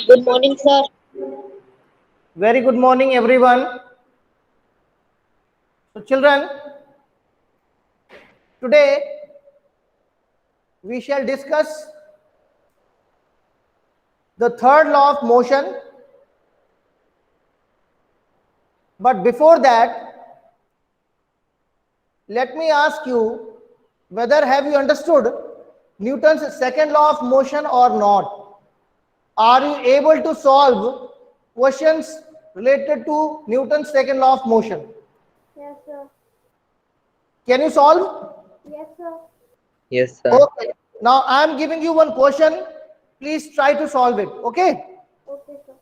Good morning, sir. Very good morning, everyone. So, children, today we shall discuss the third law of motion. But before that, let me ask you whether have you understood Newton's second law of motion or not? Are you able to solve questions related to Newton's second law of motion? Yes, sir. Can you solve? Yes, sir. Yes, sir. Okay. Now I am giving you one question. Please try to solve it. Okay. Okay, sir.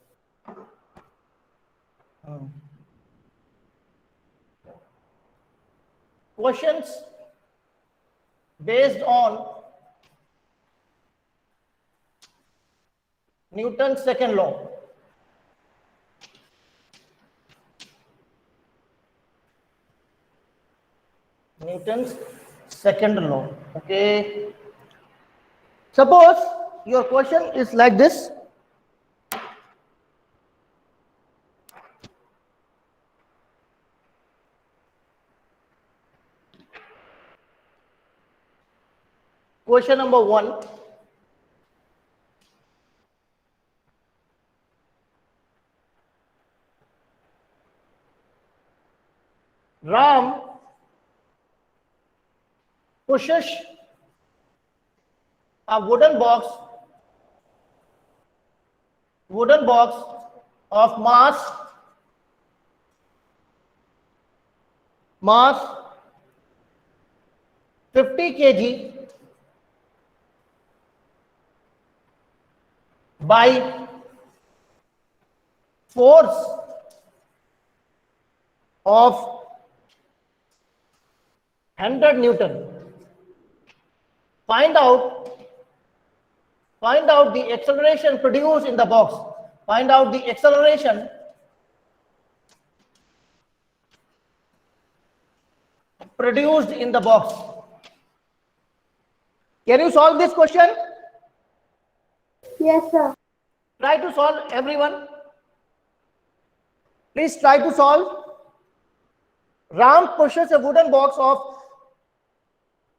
Questions based on Newton's second law. Newton's second law. Okay. Suppose your question is like this. Question number 1. Ram pushes a wooden box of mass 50 kg by force of 100 Newton. Find out the acceleration produced in the box. Find out the acceleration produced in the box. Can you solve this question? Yes, sir. Try to solve, everyone. Please try to solve. Ram pushes a wooden box of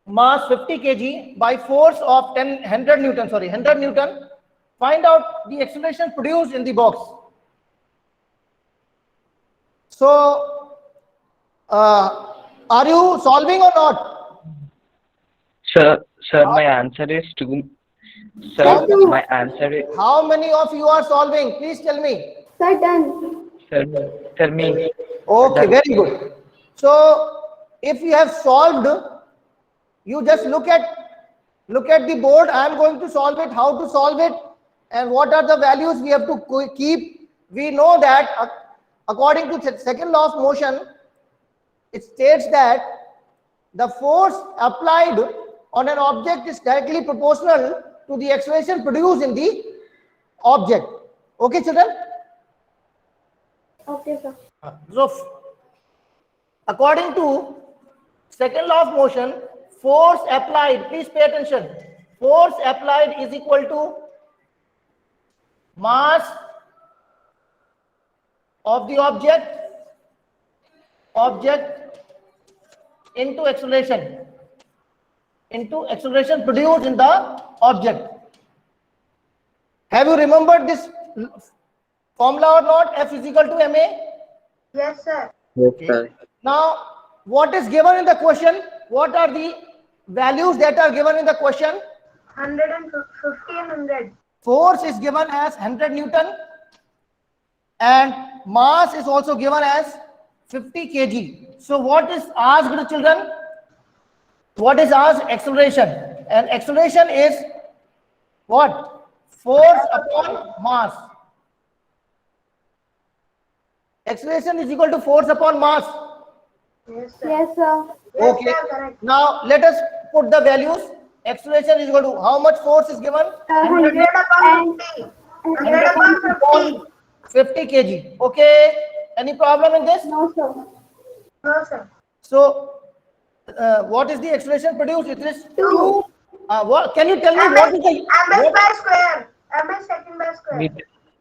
mass 50 kg by force of 100 Newton. 100 Newton. Find out the acceleration produced in the box. So, are you solving or not? Sir, my answer is 2. Sir, How my answer is many of you are solving? Please tell me. Sir, done. sir, me. Okay, very good. So, if you have solved, you just look at the board. I am going to solve it, how to solve it, and what are the values we have to keep. We know that according to the second law of motion, it states that the force applied on an object is directly proportional to the acceleration produced in the object. Okay, children? Okay, sir. So, according to second law of motion, force applied, please pay attention, force applied is equal to mass of the object into acceleration produced in the object. Have you remembered this formula or not? F is equal to ma. Yes, sir. Yes, Okay. sir. Now, what is given in the question? What are the values that are given in the question? 150 and 100. Force is given as 100 Newton and mass is also given as 50 kg. So what is asked, children? What is asked? Acceleration. And acceleration is what? Force upon mass. Acceleration is equal to force upon mass. Yes, sir. Yes, sir. Okay. Correct. Now let us put the values. Acceleration is equal to how much force is given? 100 upon 50. 100 upon 50 kg. Okay. Any problem in this? No, sir. No, sir. So, what is the acceleration produced? It is 2. What can you tell me? What is the MS by square. MS second by square.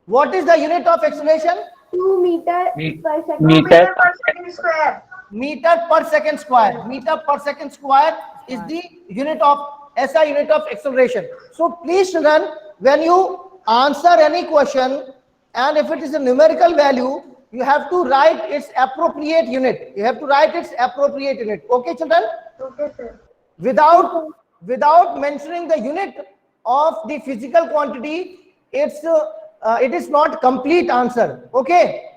What is the unit of acceleration? 2 meter Me- per second. meter per second square. Meter per second square. Meter per second square is the unit of SI, unit of acceleration. So please children, when you answer any question and if it is a numerical value, you have to write its appropriate unit. You have to write its appropriate unit. Okay children? Okay, sir. Without mentioning the unit of the physical quantity, it is not complete answer. Okay?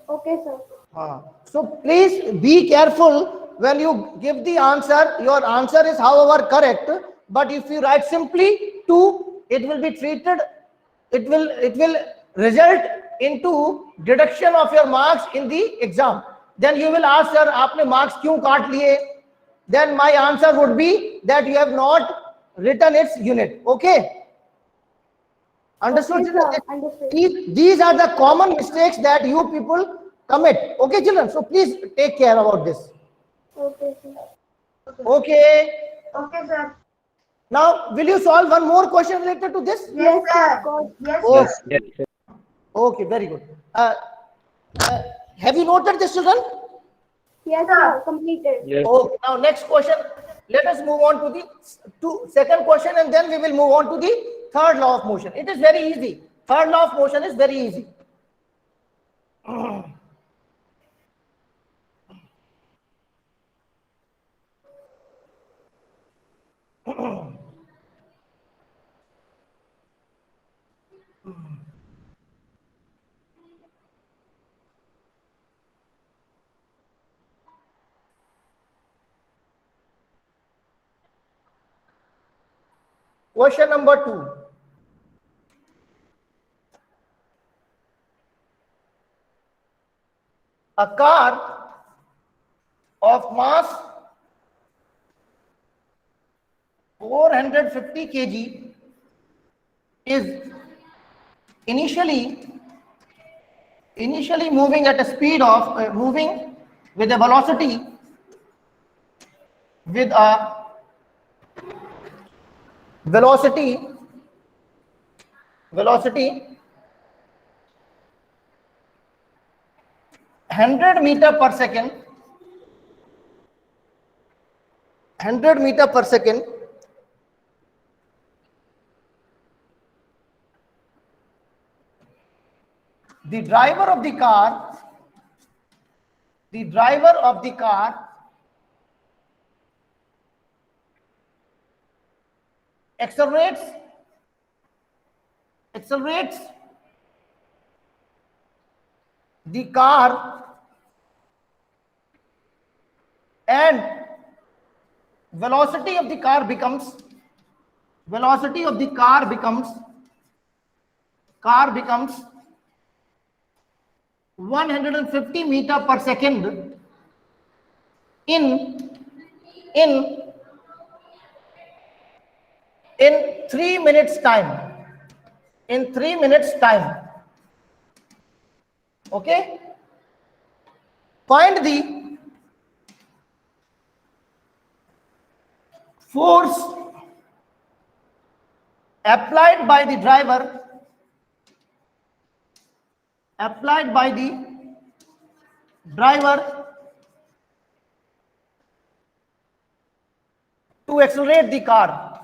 Okay, sir. So please be careful when you give the answer. Your answer is however correct, but if you write simply 2, it will be treated, it will result into deduction of your marks in the exam. Then you will ask, sir, aapne marks kyun kaat liye? Then my answer would be that you have not written its unit. Okay? Understood? Okay, sir. Understood. These are the common mistakes that you people commit. Okay, children? So please take care about this. Okay, sir. Okay. Okay, sir. Now, will you solve one more question related to this? Yes, sir. Of course. Yes, Oh, Yes, yes, sir. okay, very good. Have you noted this, children? Yes, sir. Completed. Yes. Okay. Now, next question. Let us move on to the second question, and then we will move on to the third law of motion. It is very easy. Third law of motion is very easy. Question number 2. A car of mass 450 kg is initially moving at a speed of moving with a velocity 100 meter per second. 100 meter per second. The driver of the car accelerates the car, and velocity of the car becomes 150 meter per second in 3 minutes time. In 3 minutes time. Okay? Find the force applied by the driver to accelerate the car.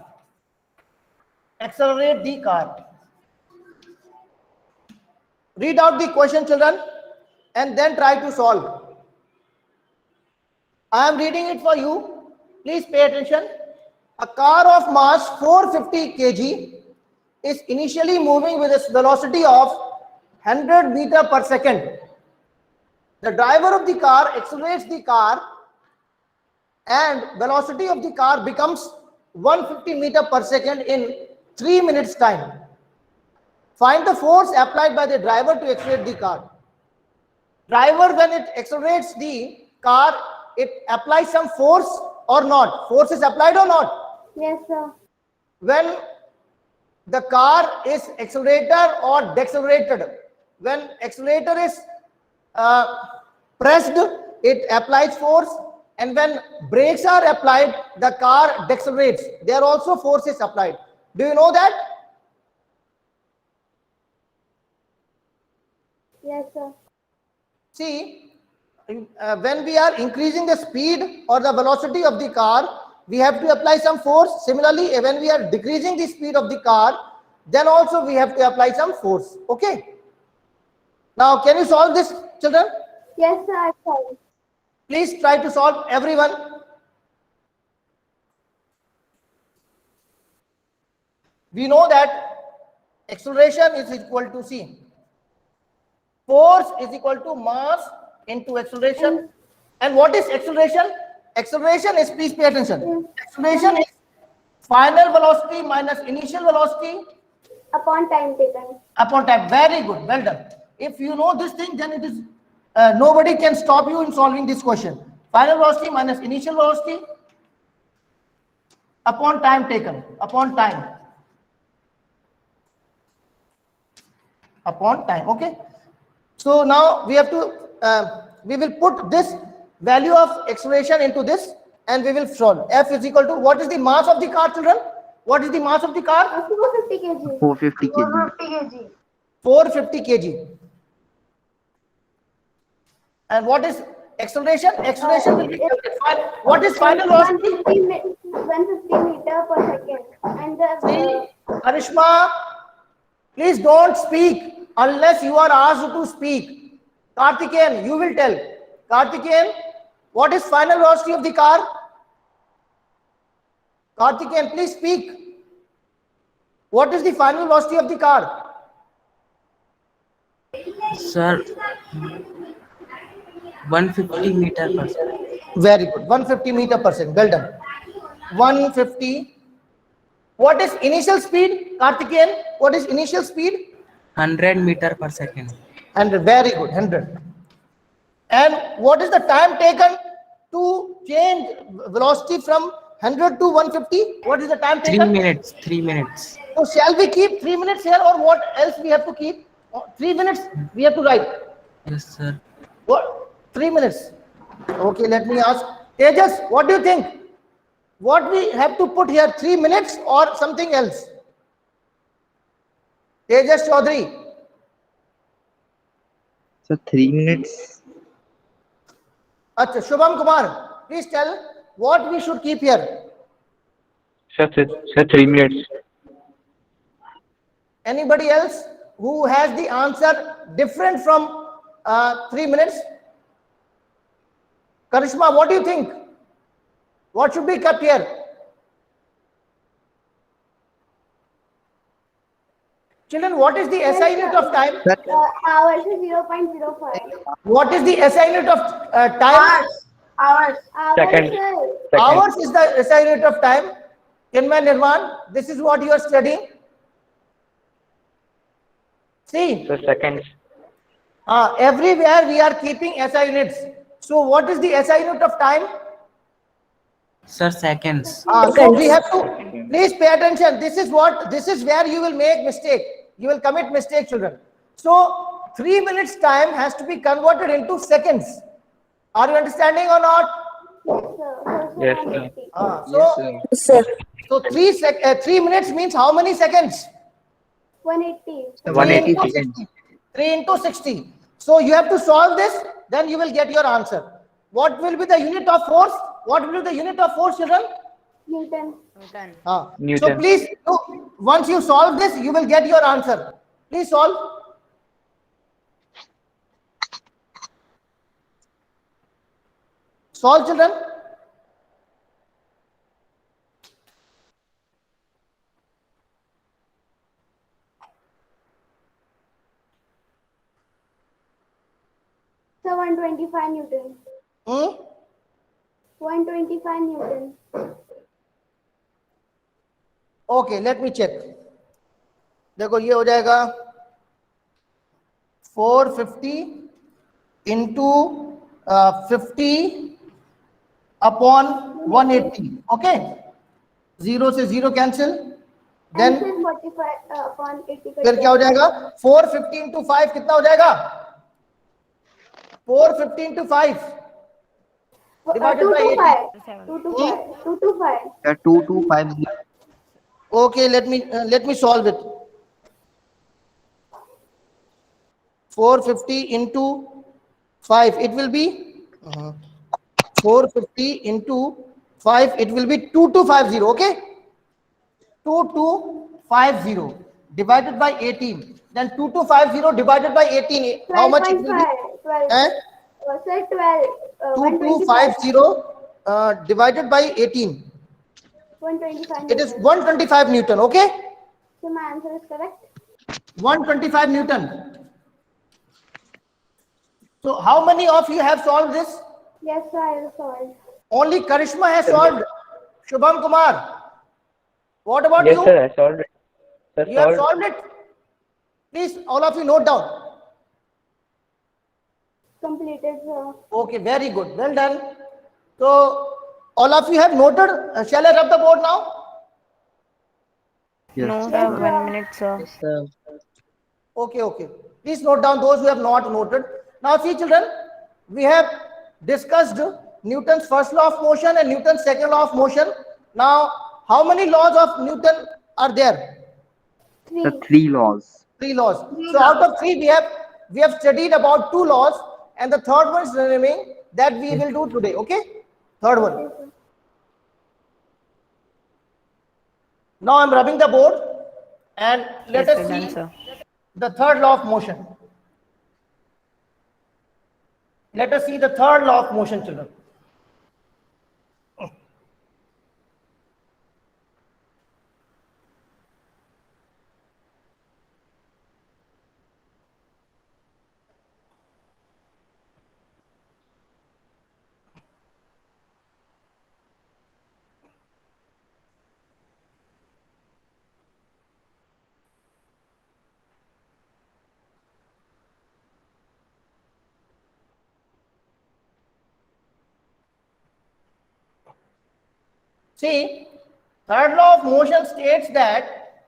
Read out the question, children, and then try to solve. I am reading it for you. Please pay attention. A car of mass 450 kg is initially moving with a velocity of 100 meter per second. The driver of the car accelerates the car, and velocity of the car becomes 150 meter per second in 3 minutes time. Find the force applied by the driver to accelerate the car. Driver, when it accelerates the car, it applies some force or not? Force is applied or not? Yes, sir. When the car is accelerated or decelerated, when accelerator is pressed, it applies force, and when brakes are applied, the car decelerates. There also force is applied. Do you know that? Yes, sir. See, when we are increasing the speed or the velocity of the car, we have to apply some force. Similarly, when we are decreasing the speed of the car, then also we have to apply some force. Okay. Now, can you solve this, children? Yes, sir. I saw. Please try to solve, everyone. We know that acceleration is equal to C. Force is equal to mass into acceleration. And what is acceleration? Acceleration is, please pay attention. Acceleration is final velocity minus initial velocity Upon time taken. upon time. Very good. Well done. If you know this thing, then it is nobody can stop you in solving this question. Final velocity minus initial velocity upon time taken. Upon time. Upon time. Okay. So now we have to, we will put this value of acceleration into this and we will solve. F is equal to, what is the mass of the car, children? What is the mass of the car? 450 kg. 450 kg. 450 kg. 450 kg. And what is acceleration? Acceleration will be, what is final velocity? 150 meter per second. And the See, Karishma, please don't speak unless you are asked to speak. Karthikeyan, you will tell. Karthikeyan, what is final velocity of the car? Karthikeyan, please speak. What is the final velocity of the car? Sir, 150 meter per second. Very good. 150 meter per second. Well done. 150. What is initial speed? Karthikeyan, what is initial speed? 100 meter per second. 100. Very good. 100. And what is the time taken to change velocity from 100 to 150? What is the time 3 taken? minutes. 3 minutes. So shall we keep 3 minutes here, or what else we have to keep? 3 minutes we have to write. Yes, sir. What? 3 minutes. Okay, let me ask. Tejas, what do you think? What we have to put here, 3 minutes or something else? Tejas Chaudhary. So 3 minutes. Acha, Shubham Kumar, please tell what we should keep here. Sir, 3 minutes. Anybody else who has the answer different from 3 minutes? Karishma, what do you think? What should be kept here? Children, what is the SI unit of time? hours is 0.05. What is the SI unit of time? Hours. Second. Sir. Hours is the SI unit of time. Kinmay Nirman, this is what you are studying. See, So seconds. everywhere we are keeping SI units. So what is the SI unit of time? Sir, seconds. So we have to, please pay attention. This is where you will make mistake. You will commit mistake, children. So 3 minutes time has to be converted into seconds. Are you understanding or not? Yes, sir. Yes, So, sir. So 3 minutes means how many seconds? 180. 180 seconds. 3 into 60. So you have to solve this, then you will get your answer. What will be the unit of force? What will be the unit of force, children? Newton. So Newton. please, once you solve this, you will get your answer. Please solve. Solve, children. So 125 Newton. 125 Newton. Okay, let me check. देखो ये हो जाएगा 450 into 50 upon 180. Okay, 0 से 0 cancel. Then And 45 upon 80. फिर क्या हो जाएगा? 450 into 5 कितना हो जाएगा? 450 into 5 divided by 80. 225. 225. 2250. Okay, let me solve it. 450 into 5, it will be 450 into 5, it will be 2250. Okay, 2250 divided by 18, then 2250 divided by 18, how much it will be? 12. Eh? Sir, 12. 2250 divided by 18, 125 it is Newton. 125 Newton. Okay, So my answer is correct. 125 Newton. So how many of you have solved this? Yes, sir, I will solve. Only Karishma has solved. Shubham Kumar, what about Yes, you? sir. I solved it. Sir, You have solved it? Please, all of you note down. Completed, sir. Okay, very good. Well done. So, all of you have noted. Shall I rub the board now? Yes. No, Yes, sir, sir. 1 minute, sir. Yes, sir. Okay, okay. Please note down those who have not noted. Now, see, children, we have discussed Newton's first law of motion and Newton's second law of motion. Now, how many laws of Newton are there? 3. The 3 laws. 3 laws. So, out of 3, we have studied about 2 laws, and the third one is remaining that we will do today. Okay, third one. Now I'm rubbing the board, and let Yes, us sir, done, see sir. the third law of motion. Let us see the third law of motion, children. See, third law of motion states that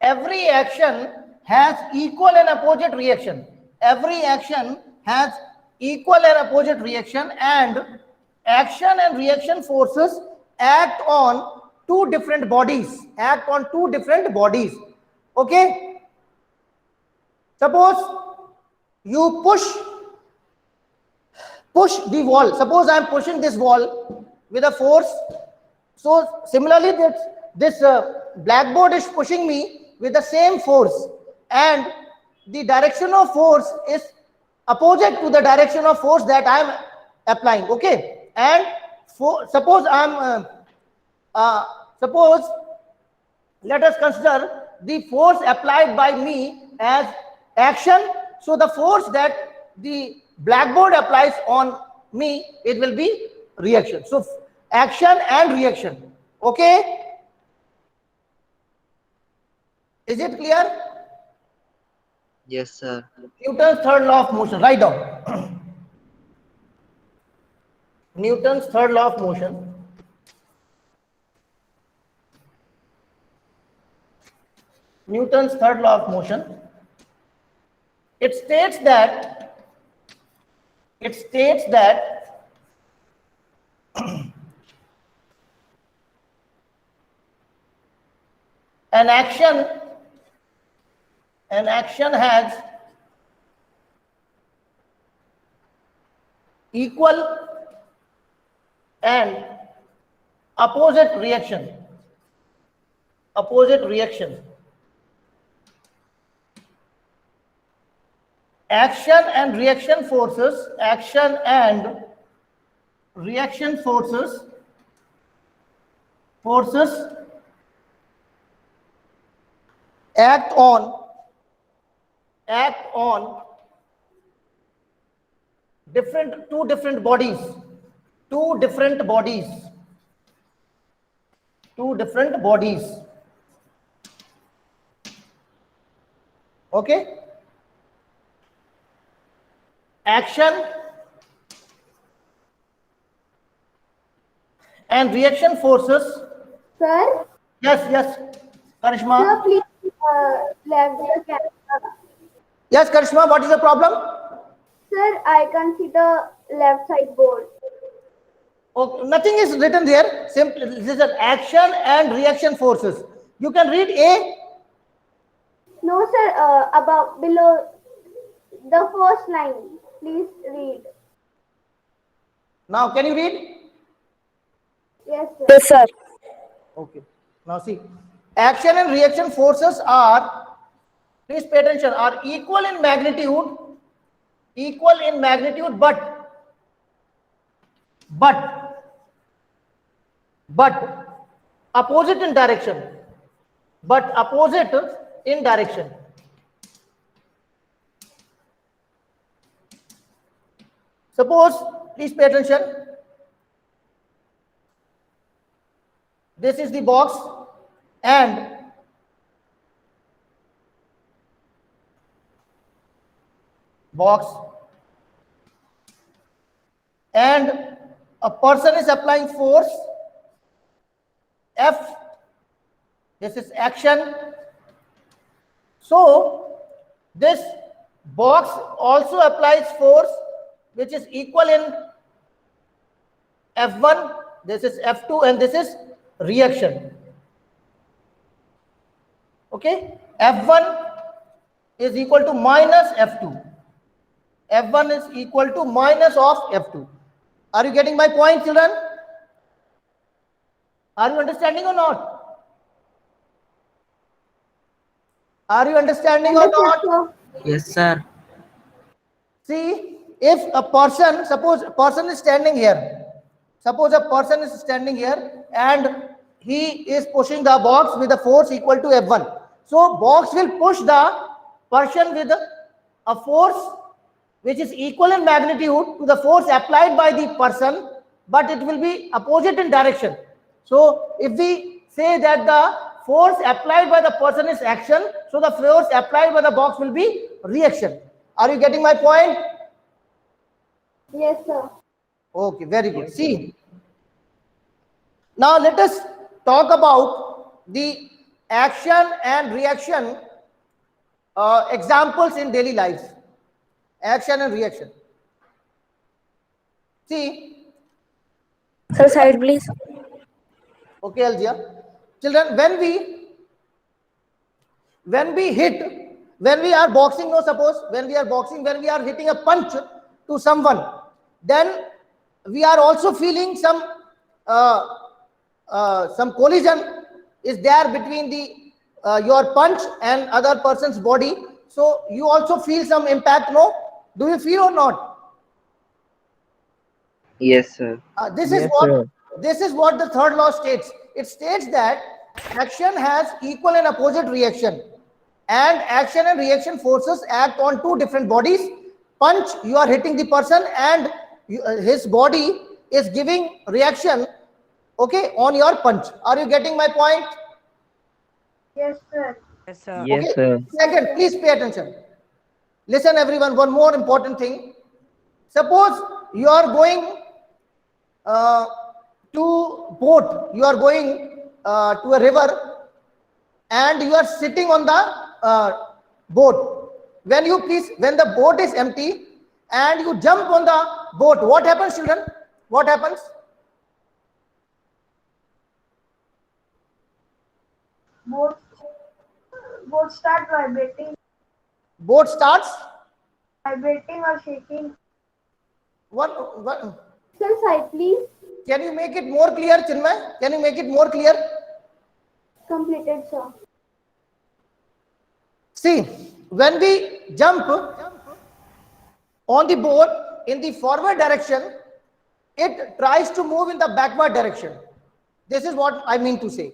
every action has equal and opposite reaction. Every action has equal and opposite reaction, and action and reaction forces act on two different bodies. Act on two different bodies. Okay? Suppose you push the wall. Suppose I am pushing this wall with a force. So similarly, this blackboard is pushing me with the same force, and the direction of force is opposite to the direction of force that I am applying. Okay, and suppose suppose let us consider the force applied by me as action. So the force that the blackboard applies on me, it will be reaction. So action and reaction. Okay, is it clear? Yes, sir. Newton's third law of motion. Write down. Newton's third law of motion. Newton's third law of motion. It states that an action has equal and opposite reaction. Action and reaction forces act on two different bodies. Okay, action and reaction forces. Sir, Yes, Karishma. sir, please left the camera. Yes, Karishma, what is the problem? Sir, I can see the left side board. Okay, nothing is written there. Simply, this is an action and reaction forces. You can read A. No, sir, above, below the first line. Please read. Now, can you read? Yes, sir. Yes, sir. Okay. Now see, action and reaction forces are, please pay attention, are equal in magnitude, but opposite in direction. But opposite in direction. Suppose, please pay attention. This is the box and a person is applying force F. This is action. So this box also applies force which is equal in F1, this is F2, and this is reaction. Okay, F1 is equal to minus F2. F1 is equal to minus of F2. Are you getting my point, children? Are you understanding or not? Are you understanding or Understood, not? sir. Yes, sir. See, if a person, suppose a person is standing here. Suppose a person is standing here and he is pushing the box with a force equal to F1. So box will push the person with a force which is equal in magnitude to the force applied by the person, but it will be opposite in direction. So if we say that the force applied by the person is action, so the force applied by the box will be reaction. Are you getting my point? Yes, sir. Okay, very good. See, now let us talk about the action and reaction examples in daily life. Action and reaction. See, Sir, side please. okay, Algia. Children, when we hit, when we are boxing, no, suppose when we are boxing, when we are hitting a punch to someone, then we are also feeling some collision is there between the your punch and other person's body. So you also feel some impact, no? Do you feel or not? Yes, sir. This Yes, sir. is what the third law states. It states that action has equal and opposite reaction, and action and reaction forces act on two different bodies. Punch, you are hitting the person, and his body is giving reaction, okay, on your punch. Are you getting my point? Yes, sir. Yes, sir. Yes, Okay. sir. Second, please pay attention. Listen, everyone. One more important thing. Suppose you are going to boat. You are going to a river, and you are sitting on the boat. When the boat is empty, and you jump on the boat, what happens, children? What happens? Both start vibrating Boat starts. or shaking. One. Sir, side please. Can you make it more clear, Chinmay? Can you make it more clear? Completed, sir. See, when we jump on the boat in the forward direction, it tries to move in the backward direction. This is what I mean to say.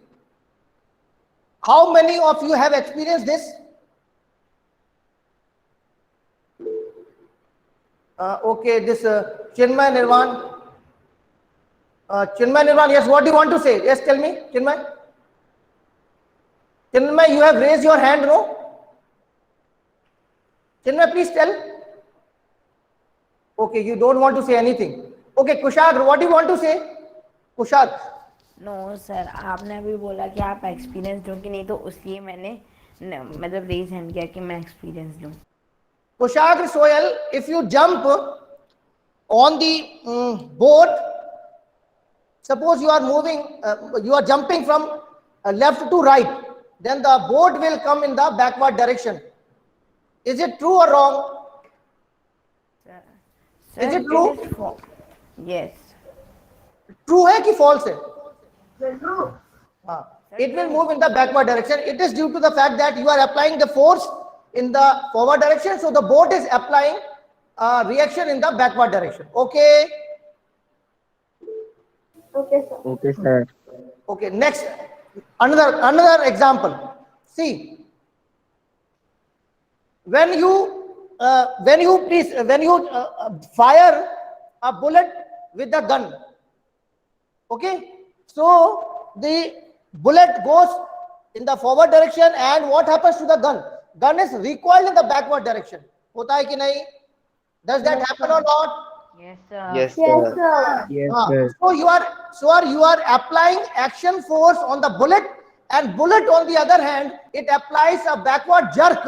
How many of you have experienced this? Okay, this Chinmay Nirvan. Chinmay Nirvan, yes, what do you want to say? Yes, tell me, Chinmay. Chinmay, you have raised your hand, no? Chinmay, please tell. Okay, you don't want to say anything. Okay, Kushag, what do you want to say? Kushag. No sir, आपने अभी बोला कि आप experience दो कि नहीं, तो उसलिए मैंने मतलब रेज हैंड किया कि मैं एक्सपीरियंस दूं. Kushag Soil, if you jump on the boat, suppose you are moving, you are jumping from left to right, then the boat will come in the backward direction. Is it true or wrong? Is it true? Yes. True है कि false है? It will move in the backward direction. It is due to the fact that you are applying the force in the forward direction, so the boat is applying reaction in the backward direction. Okay. Okay, sir. Okay, sir. Okay. Next, another example. See, when you fire a bullet with the gun, okay, so the bullet goes in the forward direction, and what happens to the gun? Gun is recoiled in the backward direction. होता है कि नहीं? Does that happen or not? Yes, sir. Yes, Yes, sir. sir. Yes, हाँ, sir. so you are applying action force on the bullet, and bullet on the other hand, it applies a backward jerk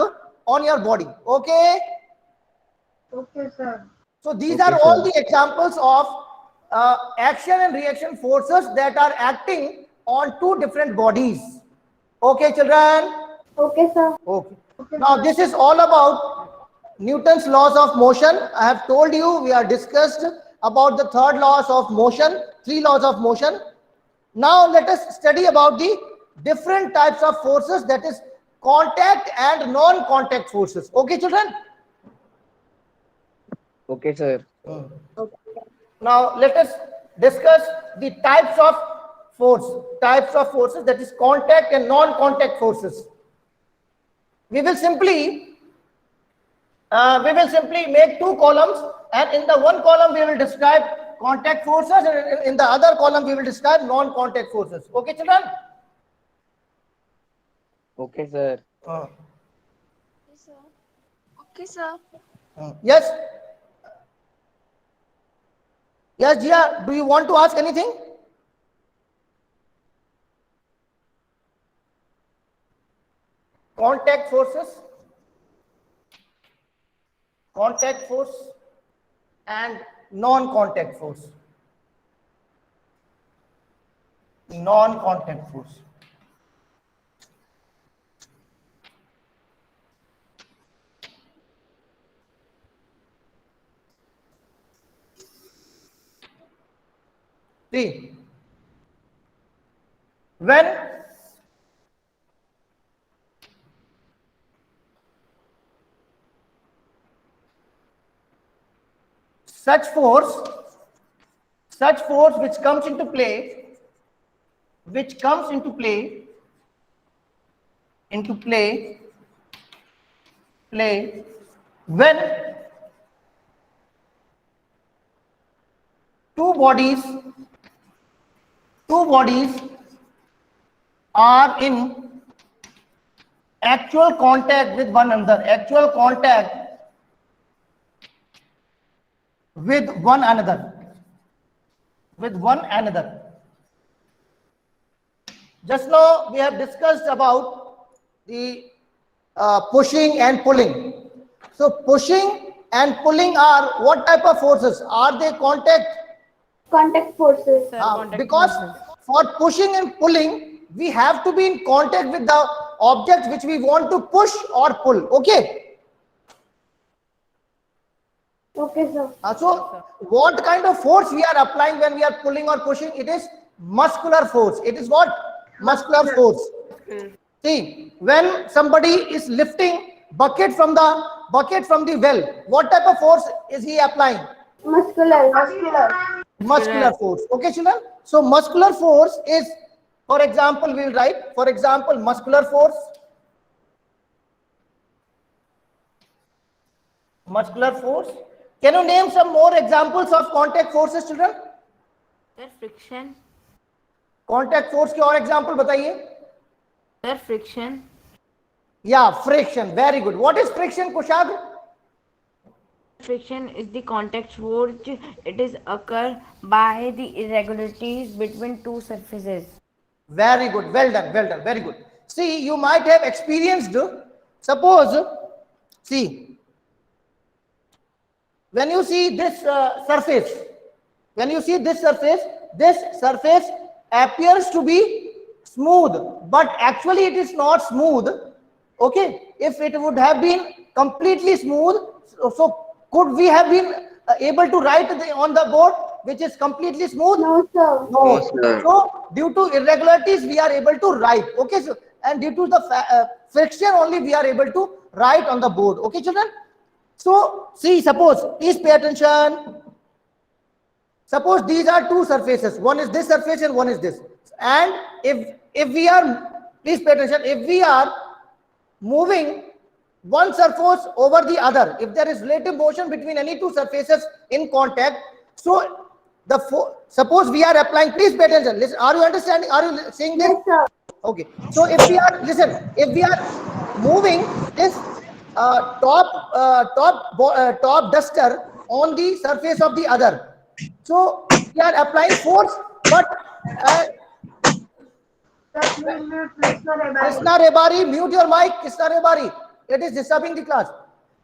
on your body. Okay. Okay, sir. So these Okay, are all sir. the examples of action and reaction forces that are acting on two different bodies. Okay, children. Okay, sir. Okay. Now this is all about Newton's laws of motion. I have told you, we are discussed about the third laws of motion, three laws of motion. Now let us study about the different types of forces, that is contact and non-contact forces. Okay, children? Okay, sir. Now let us discuss the types of forces, that is contact and non-contact forces. We will simply make two columns, and in the one column we will describe contact forces, and in the other column we will describe non-contact forces. Okay, children? Okay, sir. Okay, sir. Yes. Yes, Jia, do you want to ask anything? Contact force and non-contact force. Non-contact force. See, when such force which comes into play when two bodies are in actual contact with one another, Just now we have discussed about the pushing and pulling. So pushing and pulling are what type of forces? Are they contact? Contact forces. Sir, contact Because forces. for pushing and pulling, we have to be in contact with the object which we want to push or pull. Okay. Okay, sir. So what kind of force we are applying when we are pulling or pushing? It is muscular force. It is what? Muscular force. See, when somebody is lifting bucket from the well, what type of force is he applying? Muscular. Muscular force. Okay, children? So muscular force is, for example, we will write, for example, muscular force. Can you name some more examples of contact forces, children? Sir, friction. Contact force के और example बताइए. Sir, friction. Yeah, friction. Very good. What is friction, Kushag? Friction is the contact force. It is occur by the irregularities between two surfaces. Very good. Well done. Very good. See, you might have experienced, suppose, see, when you see this surface, this surface appears to be smooth, but actually it is not smooth. Okay, if it would have been completely smooth, so could we have been able to write on the board which is completely smooth? No, sir. No. No, sir. So due to irregularities, we are able to write. Okay, so and due to the friction only, we are able to write on the board. Okay, children. So see, suppose, please pay attention. Suppose these are two surfaces. One is this surface and one is this. And if we are, please pay attention. If we are moving one surface over the other, if there is relative motion between any two surfaces in contact, so suppose we are applying, please pay attention. Listen, are you understanding? Are you seeing this? Yes, sir. Okay. So if we are, listen, if we are moving this top duster on the surface of the other, so we are applying force, but Krishna Rebari, mute your mic, Krishna Rebari. It is disturbing the class.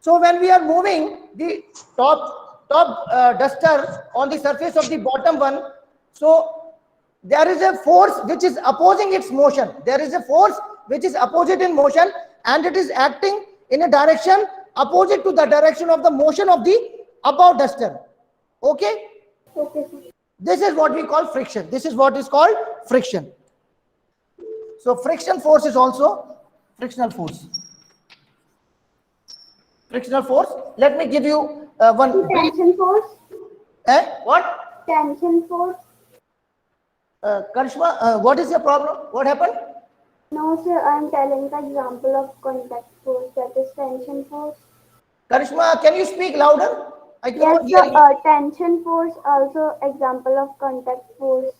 So when we are moving the top duster on the surface of the bottom one, so there is a force which is opposing its motion. There is a force which is opposite in motion, and it is acting in a direction opposite to the direction of the motion of the above duster. Okay? Okay, sir. This is what we call friction. This is what is called friction. So friction force is also frictional force. Frictional force. Let me give you one. Tension force. What? Tension force. Karishma, what is your problem? What happened? No, sir. I am telling the example of contact force, that is tension force. Karishma, can you speak louder? I Yes, cannot hear sir. you. Tension force also example of contact force.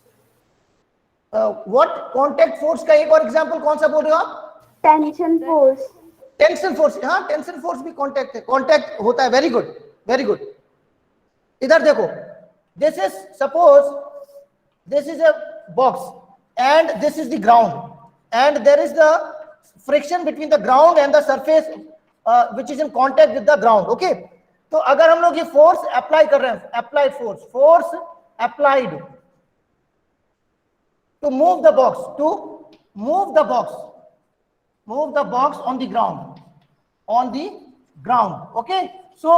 What contact force का एक और example कौन सा बोल रहे हो आप? Tension force. Tension force. हाँ, टेंशन फोर्स भी कांटेक्ट है, कांटेक्ट होता है. Very good, very good. इधर देखो, this is suppose this is a box and this is the ground and there is the friction between the ground and the surface which is in contact with the ground. Okay, तो अगर हम लोग ये force apply कर रहे हैं, applied force applied to move the box on the ground. Okay, so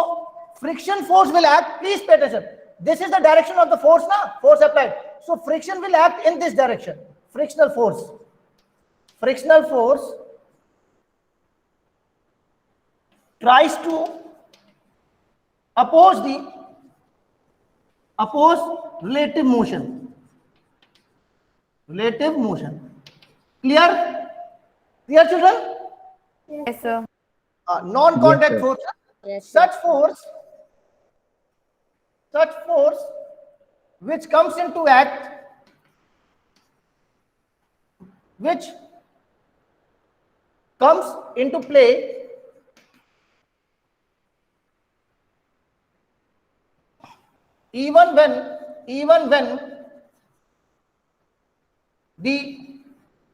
friction force will act. Please pay attention. This is the direction of the force, force applied. So friction will act in this direction. Frictional force tries to oppose relative motion. Clear, children? Yes, sir. Non-contact Yes, sir. force. Yes, Such force which comes into act, play even when the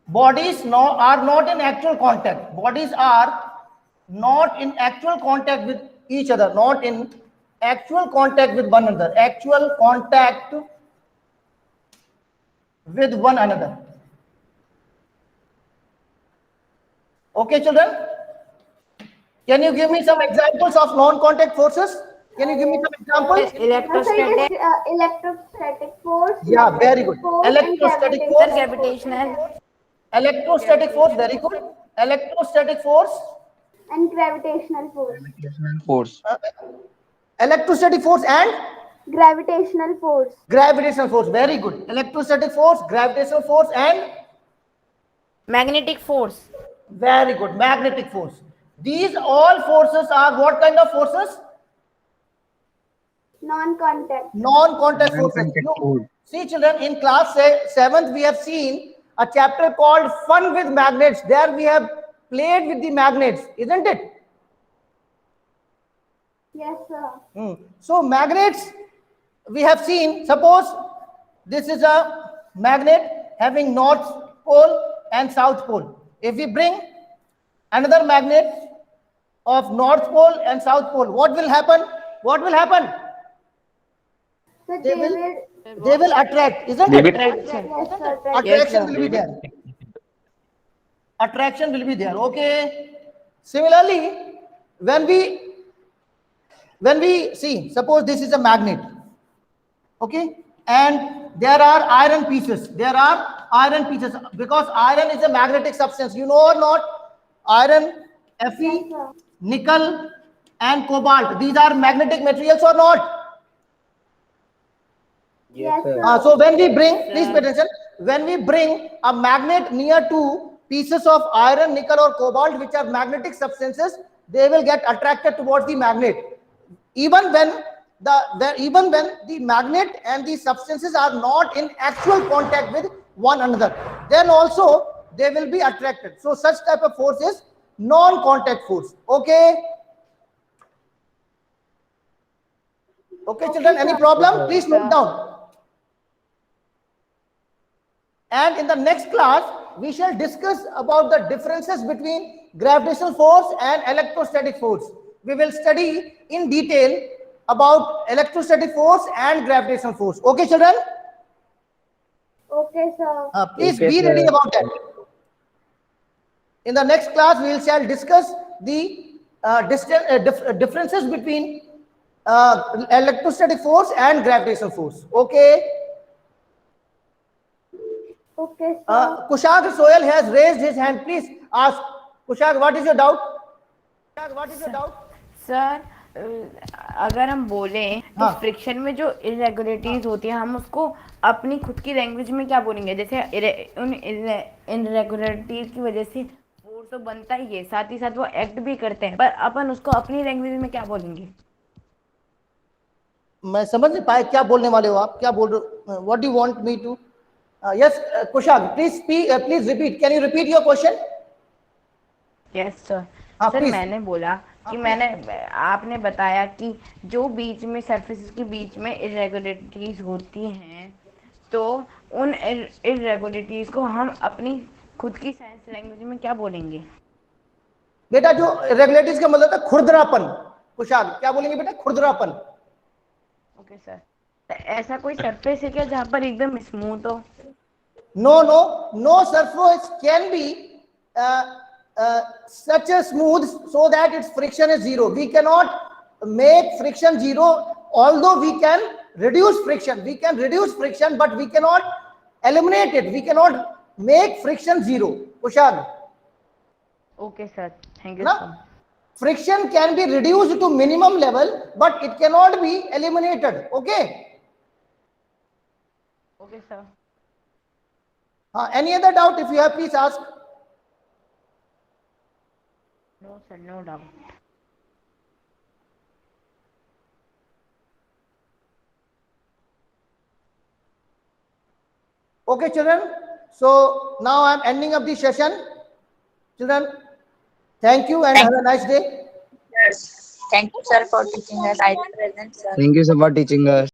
bodies are not in actual contact. Bodies are not in actual contact with each other, not in actual contact with one another. Actual contact with one another. Okay, children? Can you give me some examples of non-contact forces? Can you give me some examples? No, sir, it Electrostatic, is electrostatic force. Yeah, very good. Force and Electrostatic gravitational force. gravitational, Electrostatic force, very good. Electrostatic force. and gravitational force. Force. Electrostatic force and Gravitational force. gravitational force, very good. Electrostatic force, gravitational force and magnetic force, very good, magnetic force. These all forces are what kind of forces? Non-contact. Non-contact forces. Non-contact force. See, children, in class 7th we have seen a chapter called Fun with Magnets. There we have played with the magnets, isn't it? Yes, sir. So magnets we have seen. Suppose this is a magnet having north pole and south pole. If we bring another magnet of north pole and south pole, what will happen? What will happen? So They they will will. attract, isn't They it? will- Yes, sir. Attraction will be there. Attraction will be there. Okay. Similarly, when when we see, suppose this is a magnet, okay, and there are iron pieces. There are iron pieces because iron is a magnetic substance. You know or not? Iron, Fe, Yes, sir. nickel, and cobalt. These are magnetic materials or not? Yes, sir. So when we bring, please pay attention, when we bring a magnet near to pieces of iron, nickel or cobalt, which are magnetic substances, they will get attracted towards the magnet. Even when the magnet and the substances are not in actual contact with one another, then also they will be attracted. So such type of force is non-contact force. Okay. Okay, children, any problem? Please note down. And in the next class, we shall discuss about the differences between gravitational force and electrostatic force. We will study in detail about electrostatic force and gravitational force. Okay, children? Okay, sir. Please Okay, be ready sir. about that. In the next class, we shall discuss the differences between electrostatic force and gravitational force. Okay? Okay, sir. Kushag Soil has raised his hand. Please ask. Kushag, what is your doubt? Kushag, what is your doubt? Sir अगर हम बोलें तो हाँ। Friction में जो irregularities होती है हम उसको अपनी खुद की लैंग्वेज में क्या बोलेंगे? जैसे उन इरेगुलरिटीज की वजह से फोर्स तो बनता ही है, साथ ही साथ वो एक्ट भी करते हैं, पर अपन उसको अपनी लैंग्वेज में क्या बोलेंगे? मैं समझ नहीं पाया क्या बोलने वाले हो आप, क्या बोल रहे हो? What do you want me to? Yes Kushag, please repeat. Can you repeat your question? Yes sir. हाँ, सर please. मैंने बोला कि आपने बताया कि जो बीच में सरफेसेस के बीच में इरेगुलरिटीज होती हैं तो उन इरेगुलरिटीज को हम अपनी खुद की साइंस लैंग्वेज में क्या बोलेंगे? बेटा जो रेगुलेटरीज का मतलब था खुरदरापन. कुशाग क्या बोलेंगे बेटा? खुरदरापन. Okay sir. ऐसा कोई सरफेस है क्या जहाँ पर एकदम स्मूथ हो? No surface can be such a smooth so that its friction is zero. We cannot make friction zero, although we can reduce friction. We can reduce friction, but we cannot eliminate it. We cannot make friction zero. Kushag. Okay sir, thank you Na? Sir. Friction can be reduced to minimum level, but it cannot be eliminated. Okay. Okay sir. Any other doubt? If you have, please ask. No sir, no doubt. Okay, children. So now I am ending up the session. Children, thank you and have a nice day. Thank you, sir, for teaching us. I will present, sir. Thank you, sir, for teaching us.